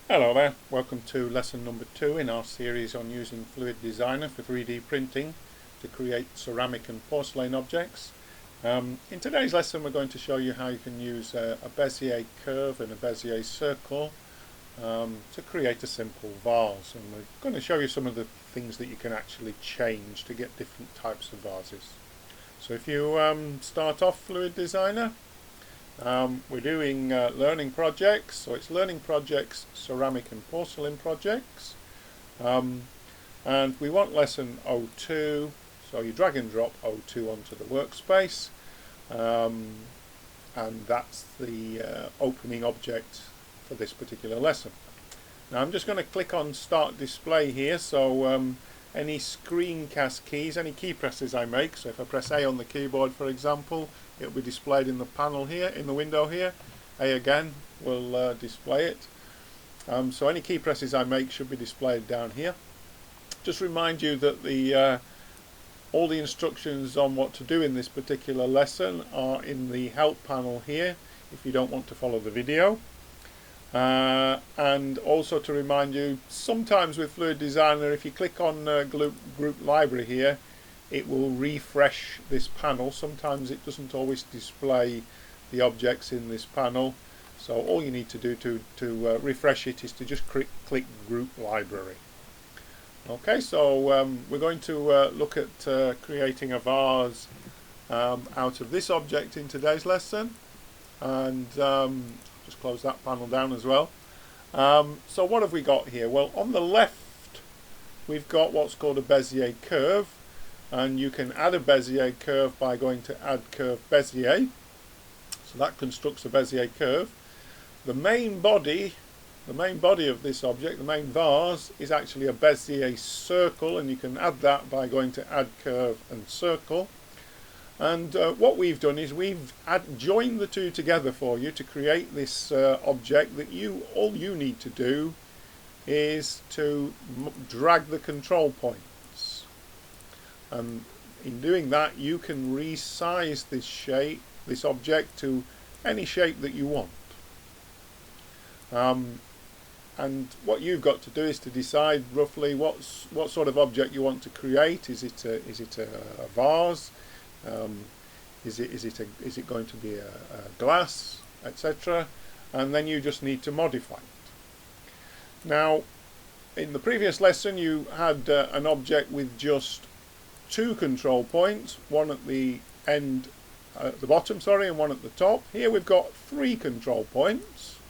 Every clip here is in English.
Hello there, welcome to lesson number 2 in our series on using FluidDesigner for 3D printing to create ceramic and porcelain objects. In today's lesson we're going to show you how you can use a Bezier curve and a Bezier circle to create a simple vase, and we're going to show you some of the things that you can actually change to get different types of vases. So if you start off FluidDesigner, we're doing learning projects, so it's learning projects, ceramic and porcelain projects, and we want lesson 02, so you drag and drop 02 onto the workspace, and that's the opening object for this particular lesson. Now I'm just going to click on Start Display here, so any screencast keys, any key presses I make, so if I press A on the keyboard for example, it will be displayed in the panel here, in the window here. A again will display it. So any key presses I make should be displayed down here. Just remind you that all the instructions on what to do in this particular lesson are in the help panel here if you don't want to follow the video. And also to remind you, sometimes with FluidDesigner, if you click on group library here, it will refresh this panel. Sometimes it doesn't always display the objects in this panel, so all you need to do to refresh it is to just click group library. Okay, so we're going to look at creating a vase out of this object in today's lesson, and just close that panel down as well. So what have we got here? Well, on the left we've got what's called a Bezier curve, and you can add a Bezier curve by going to Add Curve Bezier. So that constructs a Bezier curve. The main body of this object, the main vase, is actually a Bezier circle, and you can add that by going to Add Curve and Circle. And what we've done is we've joined the two together for you to create this object that all you need to do is to drag the control points. And in doing that you can resize this object to any shape that you want. And what you've got to do is to decide roughly what sort of object you want to create. Is it a vase? Is it going to be a glass, etc.? And then you just need to modify it. Now, in the previous lesson you had an object with just 2 control points, one at the end, at the bottom, sorry, and one at the top. Here we've got 3 control points,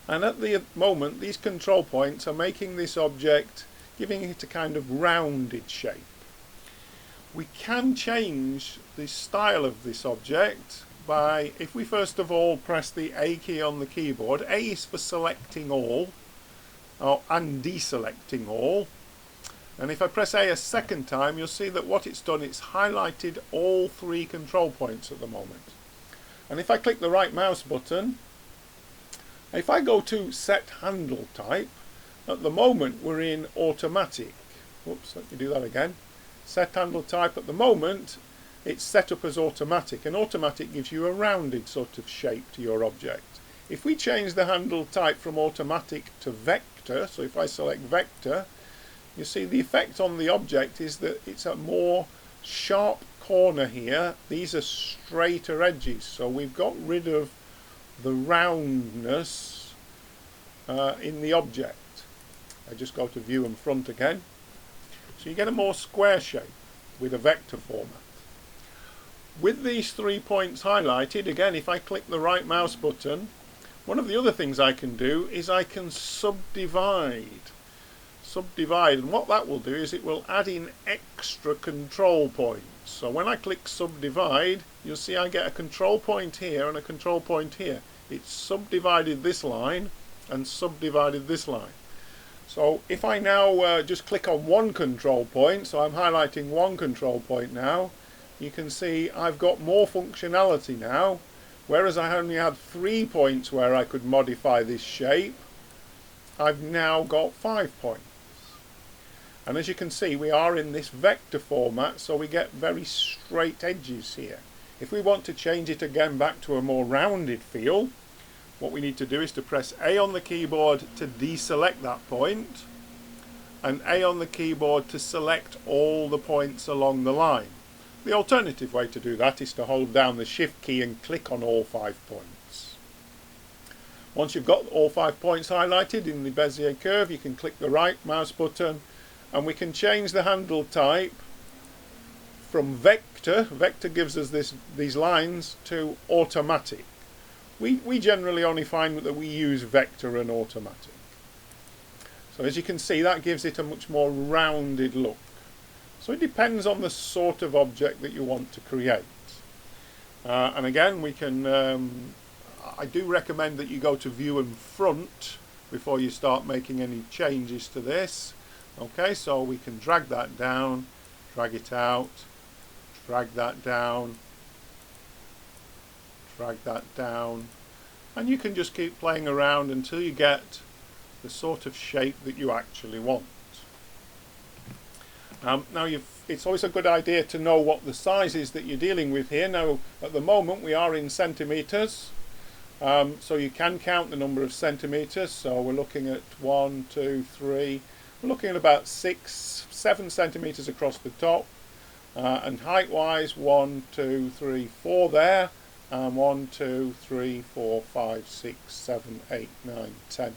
and at the moment these control points are making this object, giving it a kind of rounded shape. We can change the style of this object by, if we first of all press the A key on the keyboard. A is for selecting all, and deselecting all. And if I press A a second time, you'll see that what it's done, it's highlighted all 3 control points at the moment. And if I click the right mouse button, if I go to Set Handle Type, at the moment we're in automatic. Whoops, let me do that again. Set Handle Type, at the moment it's set up as automatic, and automatic gives you a rounded sort of shape to your object. If we change the handle type from automatic to vector, so if I select vector, you see the effect on the object is that it's a more sharp corner here. These are straighter edges, so we've got rid of the roundness in the object. I just go to view and front again. So you get a more square shape with a vector format. With these 3 points highlighted, again, if I click the right mouse button, one of the other things I can do is I can subdivide. And what that will do is it will add in extra control points. So when I click Subdivide, you'll see I get a control point here and a control point here. It's subdivided this line and subdivided this line. So if I now just click on one control point, so I'm highlighting one control point now, you can see I've got more functionality now. Whereas I only had 3 points where I could modify this shape, I've now got 5 points. And as you can see, we are in this vector format, so we get very straight edges here. If we want to change it again back to a more rounded feel, what we need to do is to press A on the keyboard to deselect that point, and A on the keyboard to select all the points along the line. The alternative way to do that is to hold down the Shift key and click on all 5 points. Once you've got all 5 points highlighted in the Bezier curve, you can click the right mouse button and we can change the handle type from vector. Vector gives us these lines, to automatic. We generally only find that we use vector and automatic. So as you can see, that gives it a much more rounded look. So it depends on the sort of object that you want to create. And again, we can, I do recommend that you go to view and front before you start making any changes to this. Okay, so we can drag that down, drag it out, drag that down, drag that down, and you can just keep playing around until you get the sort of shape that you actually want. Now it's always a good idea to know what the size is that you're dealing with here. Now at the moment we are in centimetres, so you can count the number of centimetres. So we're looking at 1, 2, 3, we're looking at about 6, 7 centimetres across the top, and height wise 1, 2, 3, 4 there, and 1, 2, 3, 4, 5, 6, 7, 8, 9, 10,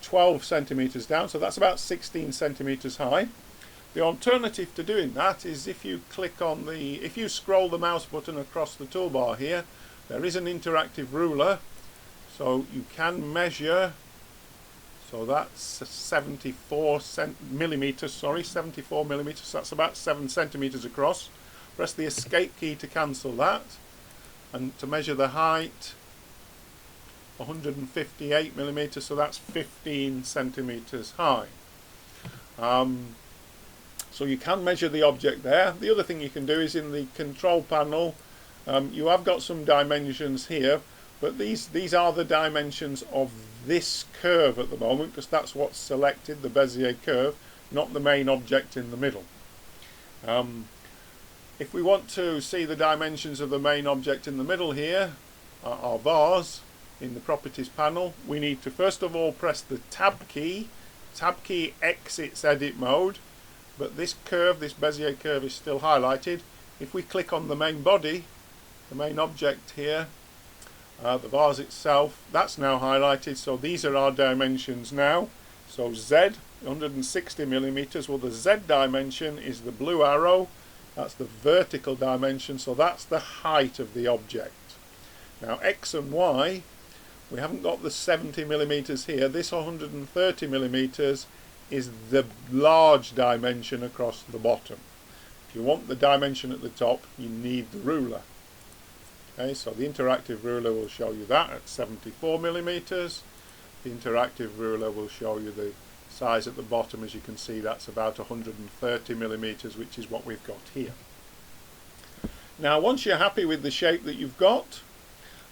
12 centimetres down, so that's about 16 centimetres high. The alternative to doing that is if you click on if you scroll the mouse button across the toolbar here, there is an interactive ruler, so you can measure. So that's 74 millimeters, sorry, 74 millimeters, that's about 7 centimeters across. Press the escape key to cancel that, and to measure the height, 158 millimeters, so that's 15 centimeters high. So you can measure the object there. The other thing you can do is in the control panel, you have got some dimensions here, but these are the dimensions of this curve at the moment, because that's what's selected, the Bezier curve, not the main object in the middle. If we want to see the dimensions of the main object in the middle here, our vase, in the properties panel, we need to first of all press the tab key. Tab key exits edit mode, but this curve, this Bezier curve, is still highlighted. If we click on the main body, the main object here, the vase itself, that's now highlighted, so these are our dimensions now. So Z, 160 millimeters, well the Z dimension is the blue arrow, that's the vertical dimension, so that's the height of the object. Now X and Y, we haven't got the 70 millimeters here, this 130 millimeters is the large dimension across the bottom. If you want the dimension at the top, you need the ruler. Okay, so the interactive ruler will show you that at 74 millimeters. The interactive ruler will show you the size at the bottom. As you can see, that's about 130 millimeters, which is what we've got here. Now once you're happy with the shape that you've got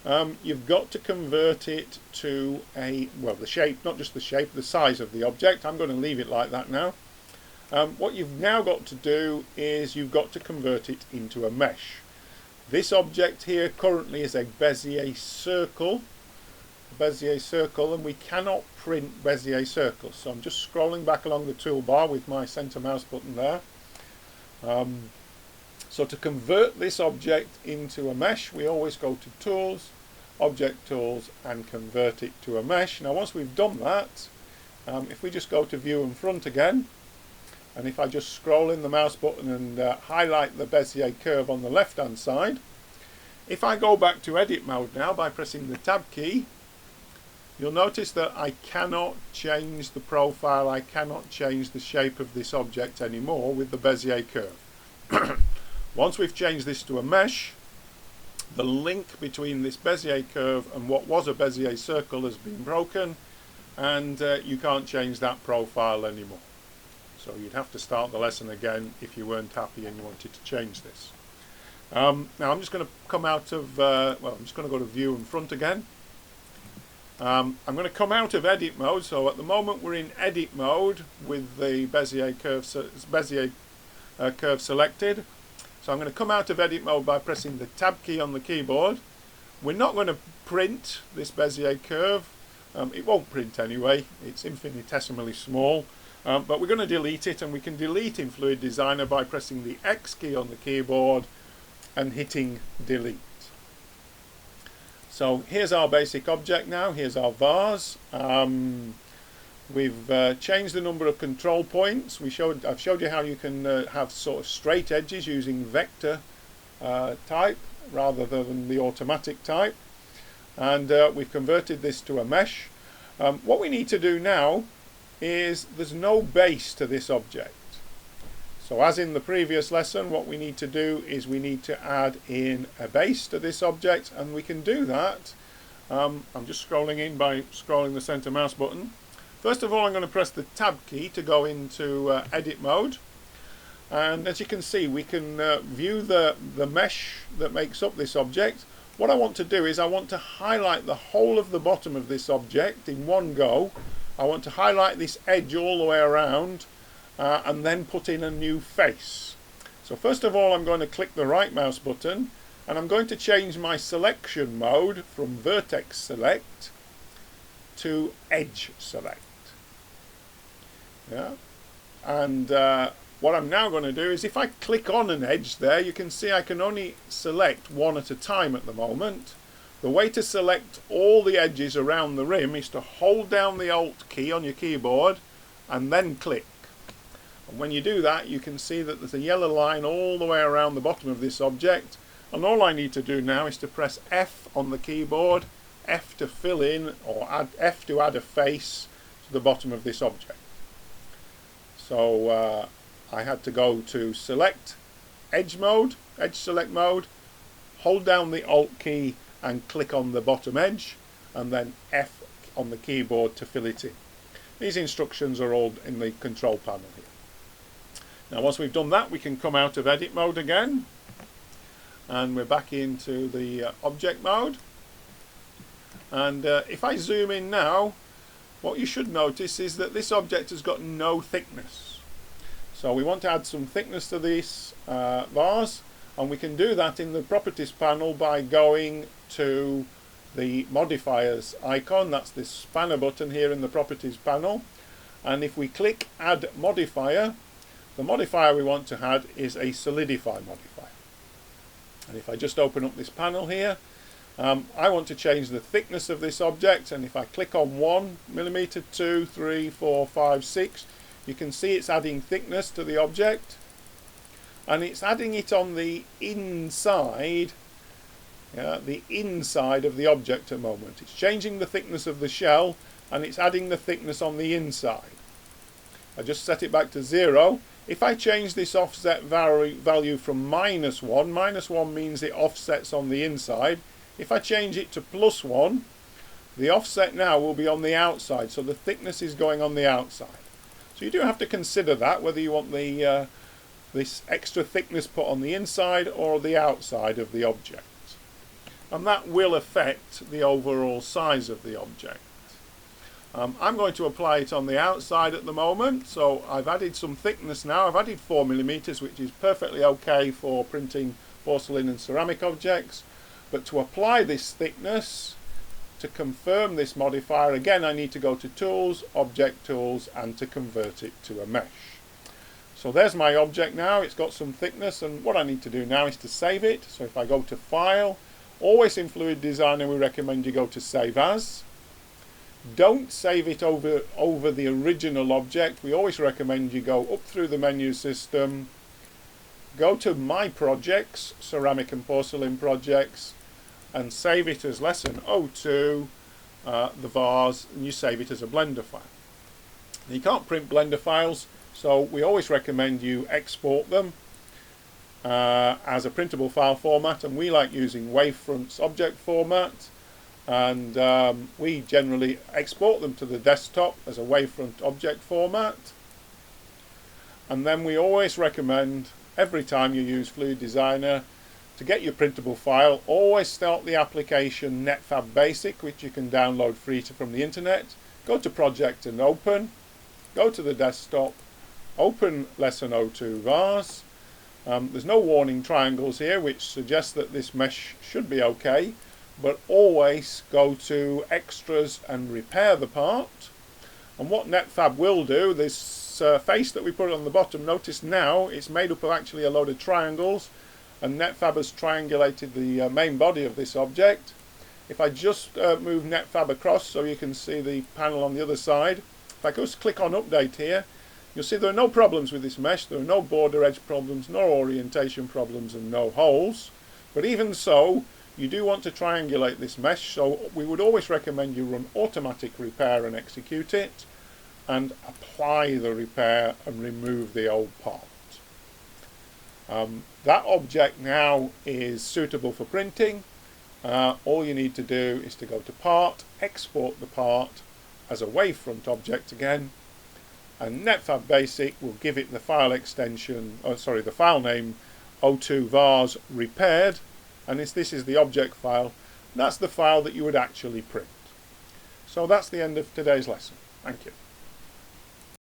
to convert it to the shape, not just the shape, the size of the object. I'm going to leave it like that now. What you've now got to do is you've got to convert it into a mesh. This object here currently is a Bezier circle, and we cannot print Bezier circles. So I'm just scrolling back along the toolbar with my center mouse button there. So to convert this object into a mesh, we always go to Tools, Object Tools, and convert it to a mesh. Now once we've done that, if we just go to View and Front again, and if I just scroll in the mouse button and highlight the Bezier curve on the left hand side, if I go back to edit mode now by pressing the tab key, you'll notice that I cannot change the profile, I cannot change the shape of this object anymore with the Bezier curve. Once we've changed this to a mesh, the link between this Bezier curve and what was a Bezier circle has been broken, and you can't change that profile anymore. So you'd have to start the lesson again if you weren't happy and you wanted to change this. Now I'm just going to come out of, I'm just going to go to View and Front again. I'm going to come out of edit mode, so at the moment we're in edit mode with the Bezier curve selected. So I'm going to come out of edit mode by pressing the tab key on the keyboard. We're not going to print this Bezier curve. It won't print anyway, it's infinitesimally small, but we're going to delete it, and we can delete in FluidDesigner by pressing the X key on the keyboard and hitting delete. So here's our basic object now, here's our vase. We've changed the number of control points. I've showed you how you can have sort of straight edges using vector type rather than the automatic type. And we've converted this to a mesh. What we need to do now is there's no base to this object. So as in the previous lesson, what we need to do is we need to add in a base to this object, and we can do that. I'm just scrolling in by scrolling the center mouse button. First of all, I'm going to press the tab key to go into edit mode. And as you can see, we can view the mesh that makes up this object. What I want to do is I want to highlight the whole of the bottom of this object in one go. I want to highlight this edge all the way around and then put in a new face. So first of all, I'm going to click the right mouse button, and I'm going to change my selection mode from vertex select to edge select. Yeah. And what I'm now going to do is if I click on an edge there, you can see I can only select one at a time at the moment. The way to select all the edges around the rim is to hold down the Alt key on your keyboard and then click. And when you do that, you can see that there's a yellow line all the way around the bottom of this object. And all I need to do now is to press F on the keyboard, F to fill in, or F to add a face to the bottom of this object. So I had to go to select edge mode, edge select mode, hold down the Alt key and click on the bottom edge, and then F on the keyboard to fill it in. These instructions are all in the control panel here. Now once we've done that, we can come out of edit mode again, and we're back into the object mode. And if I zoom in now, what you should notice is that this object has got no thickness. So we want to add some thickness to this vase, and we can do that in the properties panel by going to the modifiers icon. That's this spanner button here in the properties panel, and if we click add modifier, the modifier we want to add is a Solidify modifier. And if I just open up this panel here, I want to change the thickness of this object, and if I click on 1 millimeter, 2, 3, 4, 5, 6, you can see it's adding thickness to the object, and it's adding it on the inside, the inside of the object at the moment. It's changing the thickness of the shell, and it's adding the thickness on the inside. I just set it back to 0. If I change this offset value from -1, -1 means it offsets on the inside. If I change it to +1, the offset now will be on the outside, so the thickness is going on the outside. So you do have to consider that, whether you want the this extra thickness put on the inside or the outside of the object. And that will affect the overall size of the object. I'm going to apply it on the outside at the moment, so I've added some thickness now. I've added 4 millimeters, which is perfectly okay for printing porcelain and ceramic objects. But to apply this thickness, to confirm this modifier, again I need to go to Tools, Object Tools, and to convert it to a mesh. So there's my object now. It's got some thickness, and what I need to do now is to save it. So if I go to File, always in FluidDesigner we recommend you go to Save As. Don't save it over the original object. We always recommend you go up through the menu system, go to My Projects, Ceramic and Porcelain Projects, and save it as Lesson 02, the vase, and you save it as a Blender file. Now, you can't print Blender files, so we always recommend you export them as a printable file format, and we like using Wavefront's object format, and we generally export them to the desktop as a Wavefront object format. And then we always recommend, every time you use FluidDesigner, to get your printable file, always start the application Netfab Basic, which you can download free from the internet. Go to Project and Open, go to the desktop, open Lesson 02 Vase. There's no warning triangles here, which suggests that this mesh should be okay. but always go to extras and repair the part. And what NetFab will do, this face that we put on the bottom, notice now it's made up of actually a load of triangles, and NetFab has triangulated the main body of this object. If I just move NetFab across so you can see the panel on the other side, if I just click on update here, you'll see there are no problems with this mesh. There are no border edge problems, no orientation problems, and no holes. But even so, you do want to triangulate this mesh, so we would always recommend you run automatic repair and execute it, and apply the repair and remove the old part. That object now is suitable for printing. All you need to do is to go to Part, export the part as a wavefront object again, and NetFab Basic will give it the file extension, the file name O2 Vase repaired, and this is the object file. That's the file that you would actually print. So that's the end of today's lesson. Thank you.